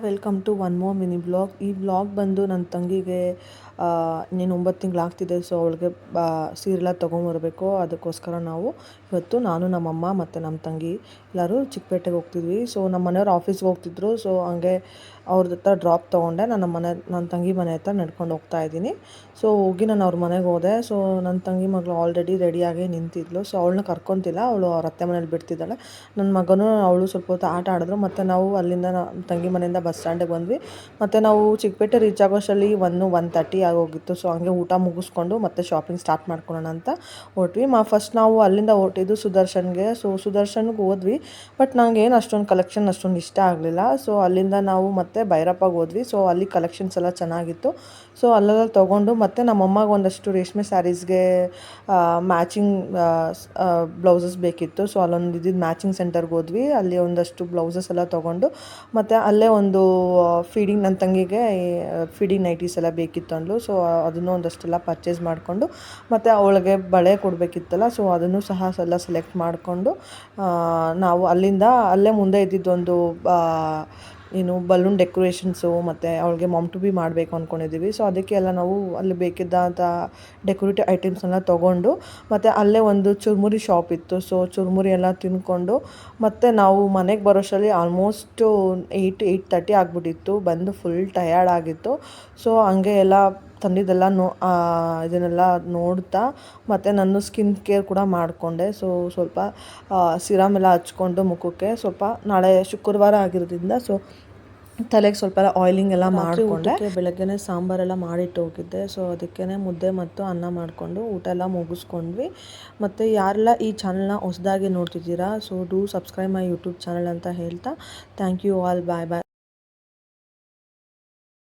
Welcome to one more mini blog. ಈ blog ಬಂದು ನನ್ನ ತಂಗಿಗೆ ನೀನು 9 ತಿಂಗಳಾಗ್ತಿದೆ. ಸೊ ಅವಳಿಗೆ ಸೀರೆಲ್ಲ ತೊಗೊಂಬರ್ಬೇಕು. ಅದಕ್ಕೋಸ್ಕರ ನಾವು ಇವತ್ತು ನಾನು ನಮ್ಮಮ್ಮ ಮತ್ತು ನಮ್ಮ ತಂಗಿ ಎಲ್ಲರೂ ಚಿಕ್ಕಪೇಟೆಗೆ ಹೋಗ್ತಿದ್ವಿ. ಸೊ ನಮ್ಮ ಮನೆಯವ್ರು ಆಫೀಸ್ಗೆ ಹೋಗ್ತಿದ್ರು. ಸೊ ಹಂಗೆ ಅವ್ರದ್ದು ಹತ್ರ ಡ್ರಾಪ್ ತೊಗೊಂಡೆ ನನ್ನ ತಂಗಿ ಮನೆ ಹತ್ರ ನಡ್ಕೊಂಡು ಹೋಗ್ತಾ ಇದ್ದೀನಿ. ಸೊ ಹೋಗಿ ನಾನು ಅವ್ರ ಮನೆಗೆ ಹೋದೆ. ಸೊ ನನ್ನ ತಂಗಿ ಮಗಳು ಆಲ್ರೆಡಿ ರೆಡಿಯಾಗಿ ನಿಂತಿದ್ಲು. ಸೊ ಅವಳನ್ನ ಕರ್ಕೊತಿಲ್ಲ, ಅವಳು ಅವ್ರ ಅತ್ತೆ ಮನೇಲಿ ಬಿಡ್ತಿದ್ದಾಳೆ. ನನ್ನ ಮಗನೂ ಅವಳು ಸ್ವಲ್ಪ ಹೊತ್ತು ಆಟ ಆಡಿದ್ರು. ಮತ್ತು ನಾವು ಅಲ್ಲಿಂದ ತಂಗಿ ಮನೆಯಿಂದ ಬಸ್ ಸ್ಟ್ಯಾಂಡಿಗೆ ಬಂದ್ವಿ. ಮತ್ತು ನಾವು ಚಿಕ್ಕಪೇಟೆ ರೀಚ್ ಆಗೋಷ್ಟರಲ್ಲಿ 1:30 ಆಗೋಗಿತ್ತು. ಸೊ ಹಂಗೆ ಊಟ ಮುಗಿಸ್ಕೊಂಡು ಮತ್ತೆ ಶಾಪಿಂಗ್ ಸ್ಟಾರ್ಟ್ ಮಾಡ್ಕೊಳ್ಳೋಣ ಅಂತ ಹೊರಟ್ವಿ. ಫಸ್ಟ್ ನಾವು ಅಲ್ಲಿಂದ ಹೊರಟಿದ್ದು ಸುದರ್ಶನ್ಗೆ. ಸೊ ಸುದರ್ಶನ್ಗೆ ಹೋದ್ವಿ, ಬಟ್ ನಂಗೆ ಏನು ಅಷ್ಟೊಂದು ಕಲೆಕ್ಷನ್ ಅಷ್ಟೊಂದು ಇಷ್ಟ ಆಗಲಿಲ್ಲ. ಸೊ ಅಲ್ಲಿಂದ ನಾವು ಮತ್ತೆ ಭೈರಪ್ಪಗೆ ಹೋದ್ವಿ. ಸೊ ಅಲ್ಲಿ ಕಲೆಕ್ಷನ್ಸ್ ಎಲ್ಲ ಚೆನ್ನಾಗಿತ್ತು. ಸೊ ಅಲ್ಲೆಲ್ಲ ತೊಗೊಂಡು ಮತ್ತು ನಮ್ಮಮ್ಮಗೆ ಒಂದಷ್ಟು ರೇಷ್ಮೆ ಸ್ಯಾರೀಸ್ಗೆ ಮ್ಯಾಚಿಂಗ್ ಬ್ಲೌಸಸ್ ಬೇಕಿತ್ತು. ಸೊ ಅಲ್ಲೊಂದು ಮ್ಯಾಚಿಂಗ್ ಸೆಂಟರ್ಗೆ ಹೋದ್ವಿ. ಅಲ್ಲಿ ಒಂದಷ್ಟು ಬ್ಲೌಸಸ್ ಎಲ್ಲ ತೊಗೊಂಡು ಮತ್ತು ಅಲ್ಲೇ ಒಂದು ನನ್ನ ತಂಗಿಗೆ ಫೀಡಿಂಗ್ ನೈಟೀಸ್ ಎಲ್ಲ ಬೇಕಿತ್ತು ಅಂದ್ಲು. ಸೊ ಅದನ್ನು ಒಂದಷ್ಟೆಲ್ಲ ಪರ್ಚೇಸ್ ಮಾಡಿಕೊಂಡು ಮತ್ತು ಅವಳಿಗೆ ಬಳೆ ಕೊಡಬೇಕಿತ್ತಲ್ಲ. ಸೊ ಅದನ್ನು ಸಹ ಎಲ್ಲ ಸೆಲೆಕ್ಟ್ ಮಾಡಿಕೊಂಡು ನಾವು ಅಲ್ಲೇ ಮುಂದೆ ಇದ್ದಿದ್ದೊಂದು ಬಲೂನ್ ಡೆಕೋರೇಷನ್ಸು ಮತ್ತು ಅವಳಿಗೆ ಮಾಮ್ ಟು ಬಿ ಮಾಡಬೇಕು ಅಂದ್ಕೊಂಡಿದ್ದೀವಿ. ಸೊ ಅದಕ್ಕೆ ಎಲ್ಲ ನಾವು ಅಲ್ಲಿ ಬೇಕಿದ್ದಂಥ ಡೆಕೋರೇಟಿವ್ ಐಟಮ್ಸ್ನೆಲ್ಲ ತೊಗೊಂಡು ಮತ್ತು ಅಲ್ಲೇ ಒಂದು ಚುರುಮುರಿ ಶಾಪ್ ಇತ್ತು. ಸೊ ಚುರುಮುರಿ ಎಲ್ಲ ತಿಂದ್ಕೊಂಡು ಮತ್ತು ನಾವು ಮನೆಗೆ ಬರೋಷ್ಟರಲ್ಲಿ ಆಲ್ಮೋಸ್ಟು 8:30 ಆಗಿಬಿಟ್ಟಿತ್ತು. ಬಂದು ಫುಲ್ ಟಯರ್ಡ್ ಆಗಿತ್ತು. ಸೊ ಹಂಗೆ ಎಲ್ಲ ತಂದಿದ್ದೆಲ್ಲ ಇದನ್ನೆಲ್ಲ ನೋಡ್ತಾ ಮತ್ತು ನಾನು ಸ್ಕಿನ್ ಕೇರ್ ಕೂಡ ಮಾಡಿಕೊಂಡೆ. ಸೊ ಸ್ವಲ್ಪ ಸಿರಮ್ ಎಲ್ಲ ಹಚ್ಕೊಂಡು ಮುಖಕ್ಕೆ ಸ್ವಲ್ಪ ನಾಳೆ ಶುಕ್ರವಾರ ಆಗಿರೋದ್ರಿಂದ ಸೊ ತಲೆಗೆ ಸ್ವಲ್ಪ ಆಯಿಲಿಂಗ್ ಎಲ್ಲ ಮಾಡಿಕೊಂಡೆ. ಬೆಳಗ್ಗೆನೇ ಸಾಂಬಾರೆಲ್ಲ ಮಾಡಿಟ್ಟು ಹೋಗಿದ್ದೆ. ಸೊ ಅದಕ್ಕೇ ಮುದ್ದೆ ಮತ್ತು ಅನ್ನ ಮಾಡಿಕೊಂಡು ಊಟ ಎಲ್ಲ ಮುಗಿಸ್ಕೊಂಡ್ವಿ. ಮತ್ತು ಯಾರೆಲ್ಲ ಈ ಚಾನಲ್ನ ಹೊಸದಾಗಿ ನೋಡ್ತಿದ್ದೀರಾ, so do subscribe my YouTube channel ಅಂತ ಹೇಳ್ತಾ thank you all. Bye bye.